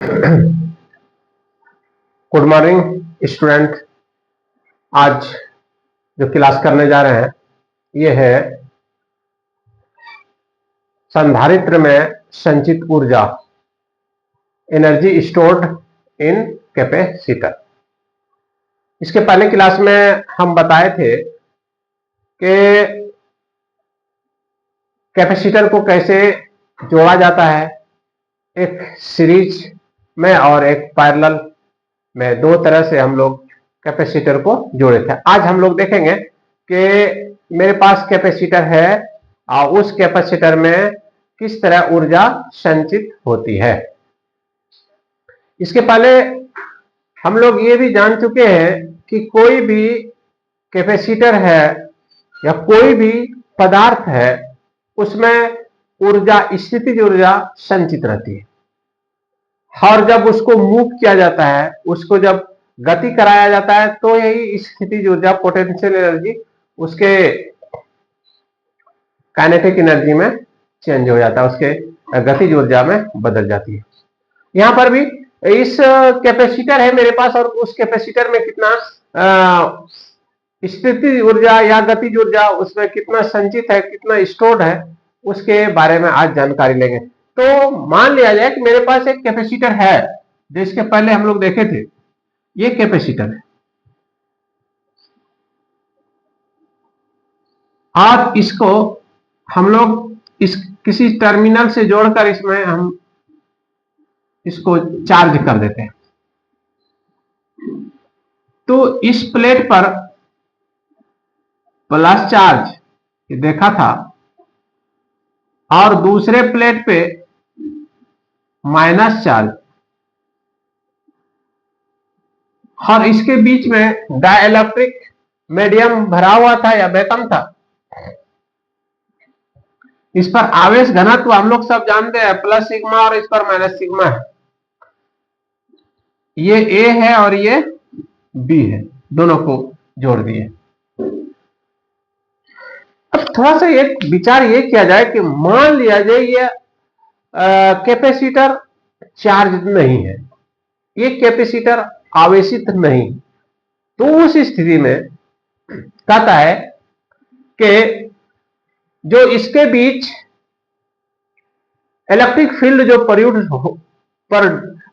Good morning student. आज जो class करने जा रहे हैं ये है संधारित्र में संचित ऊर्जा, एनर्जी स्टोर्ड इन कैपेसिटर। इसके पहले क्लास में हम बताए थे कि कैपेसिटर को कैसे जोड़ा जाता है, एक सीरीज में और एक पैरेलल में। दो तरह से हम लोग कैपेसिटर को जोड़े थे। आज हम लोग देखेंगे कि मेरे पास कैपेसिटर है और उस कैपेसिटर में किस तरह ऊर्जा संचित होती है। इसके पहले हम लोग ये भी जान चुके हैं कि कोई भी कैपेसिटर है या कोई भी पदार्थ है उसमें ऊर्जा, स्थितिज ऊर्जा संचित रहती है। और जब उसको मूव किया जाता है, उसको जब गति कराया जाता है, तो यही स्थितिज ऊर्जा, पोटेंशियल एनर्जी उसके काइनेटिक एनर्जी में चेंज हो जाता है, उसके गतिज ऊर्जा में बदल जाती है। यहां पर भी इस कैपेसिटर है मेरे पास और उस कैपेसिटर में कितना स्थितिज ऊर्जा या गतिज ऊर्जा उसमें कितना संचित है, कितना स्टोर्ड है, उसके बारे में आज जानकारी लेंगे। तो मान लिया जाए कि मेरे पास एक कैपेसिटर है, जिसके पहले हम लोग देखे थे। ये कैपेसिटर है और इसको हम लोग इस किसी टर्मिनल से जोड़कर इसमें हम इसको चार्ज कर देते हैं। तो इस प्लेट पर प्लस चार्ज देखा था और दूसरे प्लेट पे माइनस चार्ज, और इसके बीच में डाइलेक्ट्रिक मीडियम भरा हुआ था या वैक्यूम था। इस पर आवेश घनत्व हम लोग सब जानते हैं, प्लस सिग्मा और इस पर माइनस सिग्मा है। ये ए है और ये बी है, दोनों को जोड़ दिए। अब थोड़ा सा एक विचार ये किया जाए कि मान लिया जाए ये कैपेसिटर चार्ज नहीं है, ये कैपेसिटर आवेशित नहीं, तो उस स्थिति में कहता है कि जो इसके बीच इलेक्ट्रिक फील्ड जो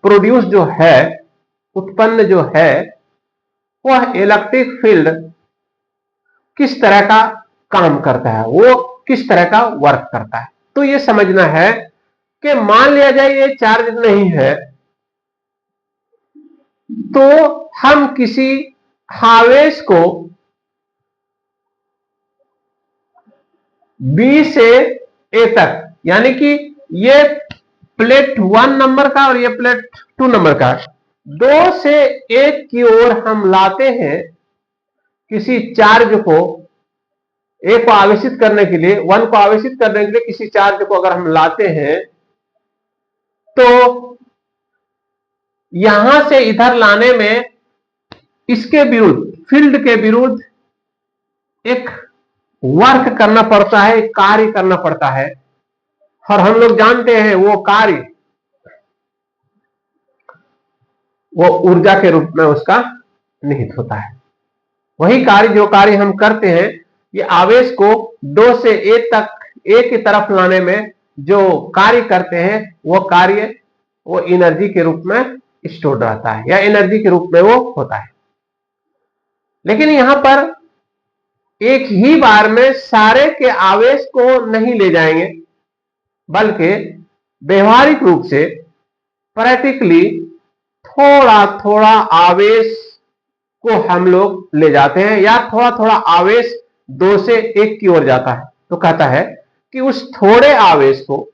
प्रोड्यूस जो है, उत्पन्न जो है, वह इलेक्ट्रिक फील्ड किस तरह का काम करता है, वो किस तरह का वर्क करता है। तो ये समझना है कि मान लिया जाए ये चार्ज नहीं है, तो हम किसी आवेश को बी से ए तक, यानी कि ये प्लेट 1 नंबर का और ये प्लेट 2 नंबर का, 2 से 1 की ओर हम लाते हैं किसी चार्ज को, ए को आवेशित करने के लिए, 1 को आवेशित करने के लिए किसी चार्ज को अगर हम लाते हैं, तो यहां से इधर लाने में इसके विरुद्ध, फील्ड के विरुद्ध एक वर्क करना पड़ता है, एक कार्य करना पड़ता है। और हम लोग जानते हैं वो कार्य, वो ऊर्जा के रूप में उसका निहित होता है। वही कार्य, जो कार्य हम करते हैं, ये आवेश को 2 से ए तक, ए की तरफ लाने में जो कार्य करते हैं, वो कार्य वो एनर्जी के रूप में स्टोर रहता है या एनर्जी के रूप में वो होता है। लेकिन यहां पर एक ही बार में सारे के आवेश को नहीं ले जाएंगे, बल्कि व्यवहारिक रूप से, प्रैक्टिकली थोड़ा थोड़ा आवेश को हम लोग ले जाते हैं, या थोड़ा थोड़ा आवेश 2 से 1 की ओर जाता है। तो कहता है कि उस थोड़े आवेश को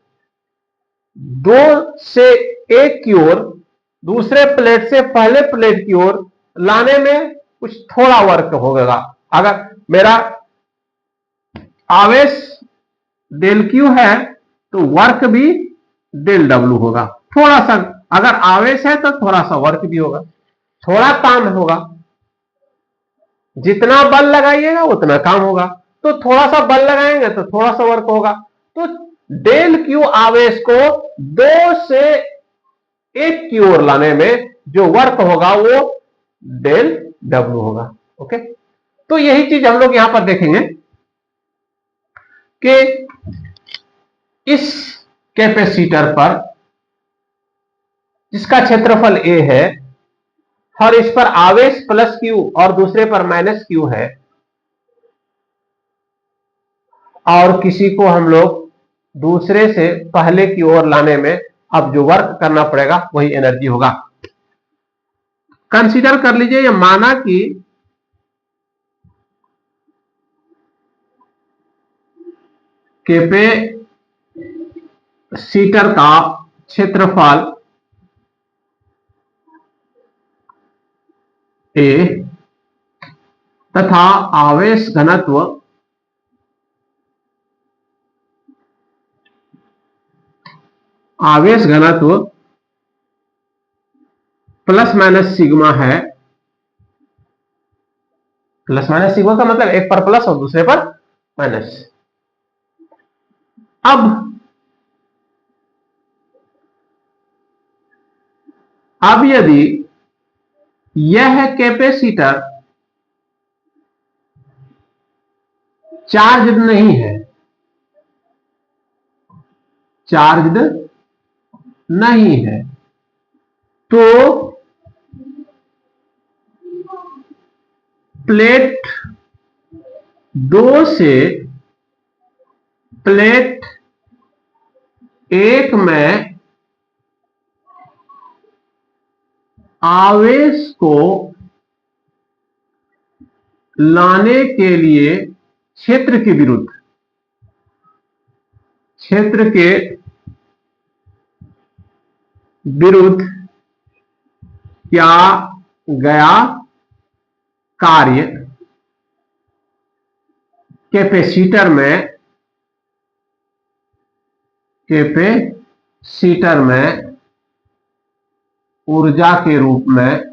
2 से 1 की ओर, दूसरे प्लेट से पहले प्लेट की ओर लाने में कुछ थोड़ा वर्क होगा। अगर मेरा आवेश डेल क्यू है तो वर्क भी डेल डब्ल्यू होगा। थोड़ा सा अगर आवेश है तो थोड़ा सा वर्क भी होगा, थोड़ा काम होगा। जितना बल लगाइएगा उतना काम होगा, तो थोड़ा सा बल लगाएंगे तो थोड़ा सा वर्क होगा। तो डेल क्यू आवेश को 2 से एक की ओर लाने में जो वर्क होगा वो डेल डब्ल्यू होगा। ओके, तो यही चीज हम लोग यहां पर देखेंगे कि इस कैपेसिटर पर जिसका क्षेत्रफल ए है और इस पर आवेश प्लस क्यू और दूसरे पर माइनस क्यू है, और किसी को हम लोग दूसरे से पहले की ओर लाने में अब जो वर्क करना पड़ेगा वही एनर्जी होगा। कंसीडर कर लीजिए, या माना कि कैपेसिटर का क्षेत्रफल ए तथा आवेश घनत्व प्लस माइनस सिग्मा है। प्लस माइनस सिग्मा का मतलब एक पर प्लस और दूसरे पर माइनस। अब यदि यह कैपेसिटर चार्ज नहीं है, चार्ज नहीं है, तो प्लेट 2 से प्लेट 1 में आवेश को लाने के लिए क्षेत्र के विरुद्ध किया गया कार्य कैपेसिटर में ऊर्जा के रूप में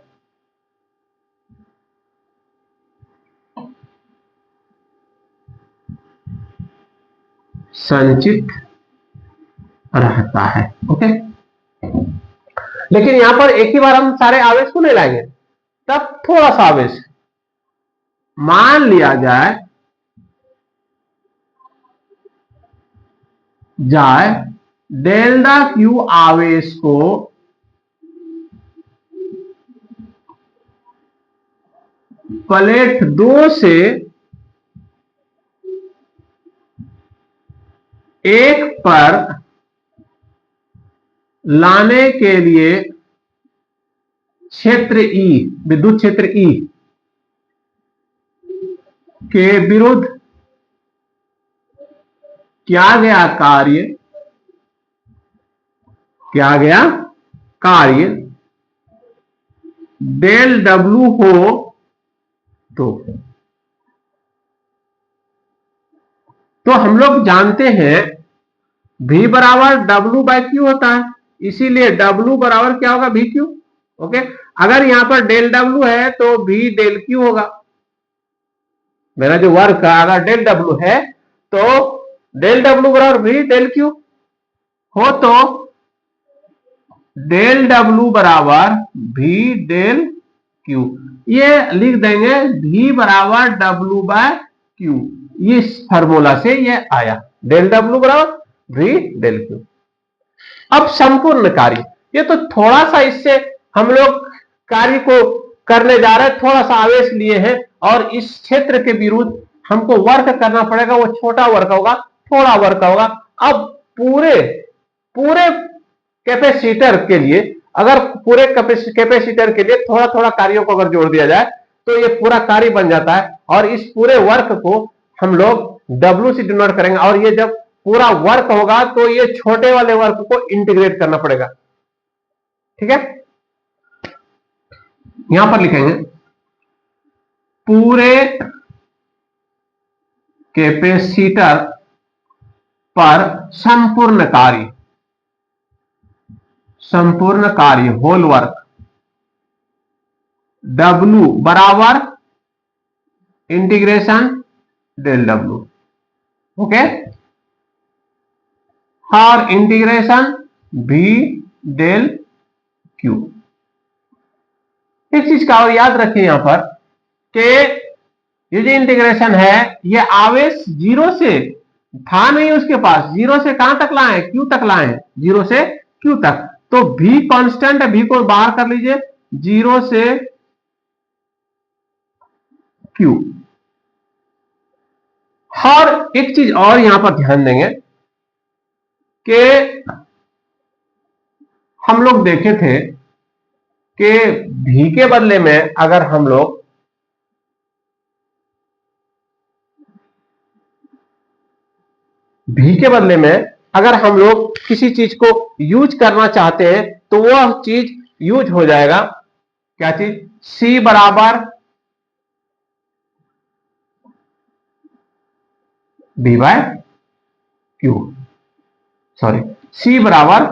संचित रहता है। ओके, लेकिन यहां पर एक ही बार हम सारे आवेश को नहीं लाएंगे, तब थोड़ा सा आवेश मान लिया जाए डेल्टा क्यू आवेश को प्लेट 2 से 1 पर लाने के लिए क्षेत्र ई, विद्युत क्षेत्र ई के विरुद्ध किया गया कार्य डेल डब्ल्यू हो तो हम लोग जानते हैं V बराबर W बाय क्यू होता है, इसीलिए W बराबर क्या होगा, वी क्यू। ओके, अगर यहां पर डेल डब्ल्यू है तो V डेल क्यू होगा। मेरा जो वर्क है अगर डेल डब्ल्यू है तो डेल डब्ल्यू बराबर V डेल क्यू हो, तो डेल डब्ल्यू बराबर V डेल क्यू, ये लिख देंगे V बराबर W बाय क्यू। इस फार्मूला से ये आया डेल डब्ल्यू बराबर V डेल क्यू। अब संपूर्ण कार्य, ये तो थोड़ा सा इससे हम लोग कार्य को करने जा रहे हैं, थोड़ा सा आवेश लिए हैं और इस क्षेत्र के विरुद्ध हमको वर्क करना पड़ेगा, वो छोटा वर्क होगा, थोड़ा वर्क होगा। अब पूरे कैपेसिटर के लिए, अगर पूरे कैपेसिटर के लिए थोड़ा थोड़ा कार्यों को अगर जोड़ दिया जाए तो ये पूरा कार्य बन जाता है, और इस पूरे वर्क को हम लोग W से डिनोट करेंगे, और ये जब पूरा वर्क होगा तो ये छोटे वाले वर्क को इंटीग्रेट करना पड़ेगा। ठीक है, यहां पर लिखेंगे पूरे कैपेसिटर पर संपूर्ण कार्य होल वर्क W बराबर इंटीग्रेशन डेल W। ओके, और इंटीग्रेशन V डेल क्यू। एक चीज का और याद रखें यहां पर कि ये जो इंटीग्रेशन है ये आवेश जीरो से था नहीं उसके पास, जीरो से कहां तक लाए, क्यू तक लाए, जीरो से क्यू तक। तो भी कांस्टेंट है, भी को बाहर कर लीजिए, जीरो से क्यू। और एक चीज और यहां पर ध्यान देंगे कि हम लोग देखे थे कि भी के बदले में अगर हम लोग भी के बदले में अगर हम लोग किसी चीज को यूज करना चाहते हैं तो वह चीज यूज हो जाएगा, क्या चीज, सी बराबर B by Q, sorry C बराबर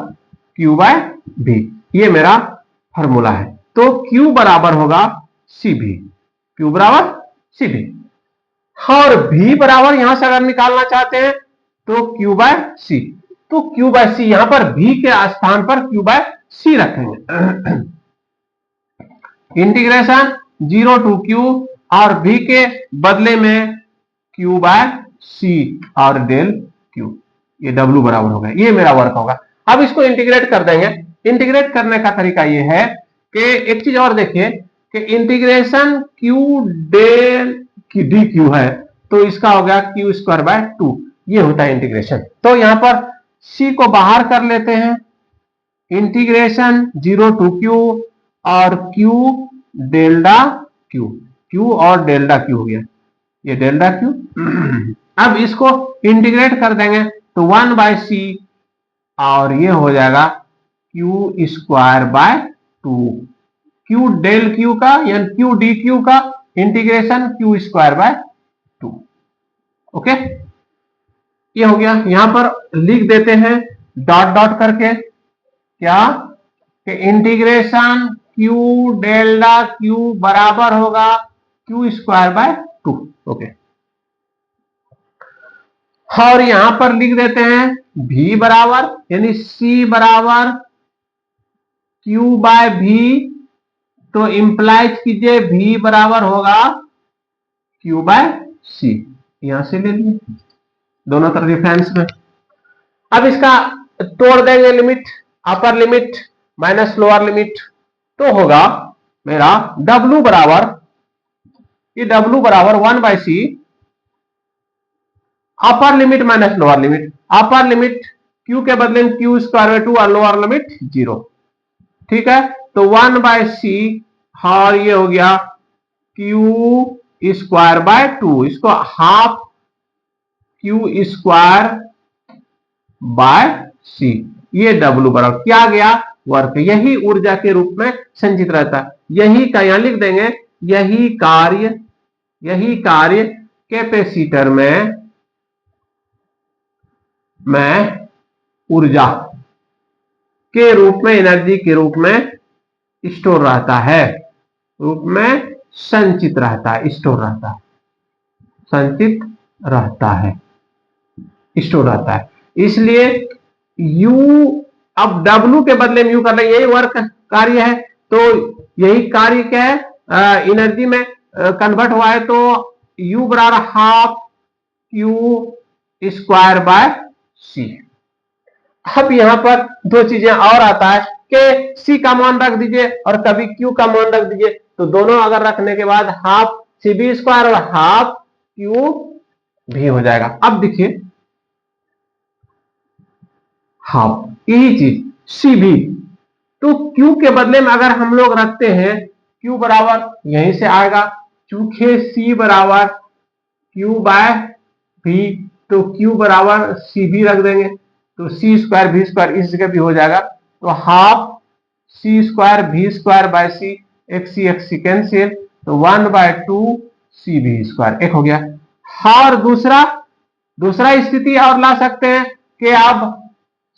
क्यू बाय बी, ये मेरा फॉर्मूला है। तो क्यू बराबर होगा सी भी, क्यू बराबर सी भी। और भी बराबर यहां से अगर निकालना चाहते हैं तो क्यू बाय सी, तो क्यू बाय सी यहां पर भी के स्थान पर क्यू बाय सी रखेंगे। इंटीग्रेशन जीरो टू क्यू और भी के बदले में क्यू बाय सी और डेल क्यू, ये डब्ल्यू बराबर होगा, ये मेरा वर्क होगा। अब इसको इंटीग्रेट कर देंगे। इंटीग्रेट करने का तरीका ये है कि एक चीज और देखिए कि इंटीग्रेशन क्यू डेल की डी क्यू है तो इसका हो गया क्यू स्क्वायर बाय टू, ये होता है इंटीग्रेशन। तो यहां पर सी को बाहर कर लेते हैं, इंटीग्रेशन जीरो टू क्यू और क्यू डेल्टा क्यू, क्यू और डेल्टा क्यू हो गया, ये डेल्टा क्यू। अब इसको इंटीग्रेट कर देंगे तो वन बाय सी और ये हो जाएगा Q square by two, Q del Q का यानी क्यू डी क्यू का integration Q square by two. Okay, ये हो गया। यहां पर लिख देते हैं डॉट डॉट करके क्या कि इंटीग्रेशन क्यू डेल्टा क्यू बराबर होगा Q square by two. Okay, और यहां पर लिख देते हैं भी बराबर यानी सी बराबर क्यू बाय भी, तो इंप्लाइज कीजिए भी बराबर होगा क्यू बाय सी, यहां से ले लिए दोनों तरफ डिफरेंस में। अब इसका तोड़ देंगे limit, upper limit minus lower limit, तो होगा मेरा W बराबर, ये W बराबर one by C, upper limit minus lower limit, upper limit Q के बदले में क्यू स्क्वायर बाय टू और लोअर लिमिट जीरो। ठीक है, तो वन बाय सी और ये हो गया क्यू स्क्वायर बाय टू, इसको हाफ क्यू स्क्वायर बाय सी, ये डब्ल्यू बराबर क्या गया, वर्क। यही ऊर्जा के रूप में संचित रहता है, यही का यहां लिख देंगे, यही कार्य कैपेसिटर में ऊर्जा के रूप में, एनर्जी के रूप में स्टोर रहता है, रूप में संचित रहता है, स्टोर रहता है, संचित रहता है, स्टोर रहता है। इसलिए U, अब W के बदले में U कर रहे, यही वर्क कार्य है, तो यही कार्य क्या है, एनर्जी में कन्वर्ट हुआ है, तो U बराबर हाफ क्यू स्क्वायर बाय सी। अब यहां पर दो चीजें और आता है कि सी का मान रख दीजिए और कभी क्यू का मान रख दीजिए, तो दोनों अगर रखने के बाद हाफ सी बी स्क्वायर और हाफ क्यू भी हो जाएगा। अब देखिए हाफ, यही चीज सी भी, तो क्यू के बदले में अगर हम लोग रखते हैं क्यू बराबर यहीं से आएगा, चूंकि सी बराबर क्यू बाय भी, तो क्यू बराबर सी भी रख देंगे, तो सी स्क्वायर भी स्क्वायर इस जगह भी हो जाएगा, तो हाफ सी स्क्वायर भी स्क्वायर बाय सी, एक सी कैंसिल, तो वन बाय टू सी भी स्क्वायर, एक हो गया। और दूसरा स्थिति और ला सकते हैं कि अब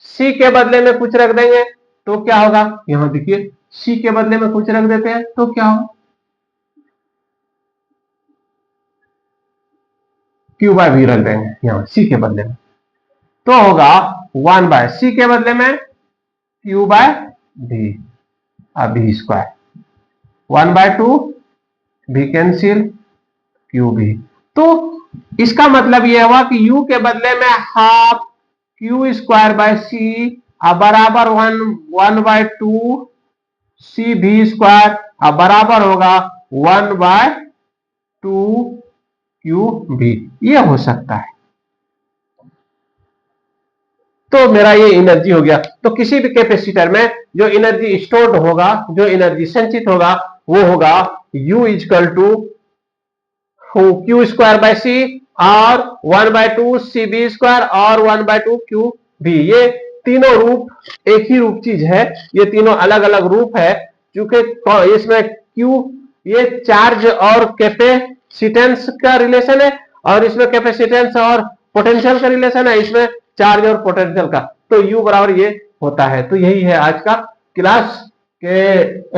सी के बदले में कुछ रख देंगे तो क्या होगा, यहां देखिए सी के बदले में कुछ रख देते हैं तो क्या होगा, क्यू बाय भी रख देंगे यहां सी के बदले में, तो होगा वन बाय सी के बदले में क्यू बाय भी। v square, 1/2 v cancel, Q भी। तो इसका मतलब यह हुआ कि u के बदले में हाफ क्यू स्क्वायर बाय सी बराबर 1/2 सी भी स्क्वायर बराबर होगा 1/2 क्यू भी। ये हो सकता है। तो मेरा ये एनर्जी हो गया। तो किसी भी कैपेसिटर में जो एनर्जी स्टोर्ड होगा, जो एनर्जी संचित होगा, वो होगा U is equal to Q square by C और 1/2 सी बी स्क्वायर और 1/2 क्यू भी। ये तीनों रूप एक ही रूप चीज है, ये तीनों अलग अलग रूप है। क्योंकि इसमें क्यू ये चार्ज और कैपेसिटेंस का रिलेशन है, और इसमें कैपेसिटेंस और पोटेंशियल का रिलेशन है, इसमें चार्ज और पोटेंशियल का। तो यू बराबर ये होता है। तो यही है आज का क्लास के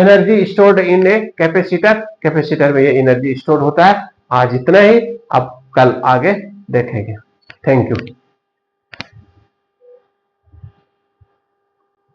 energy stored in a capacitor. Capacitor में ये एनर्जी स्टोर होता है। आज इतना ही, अब कल आगे देखेंगे। Thank you.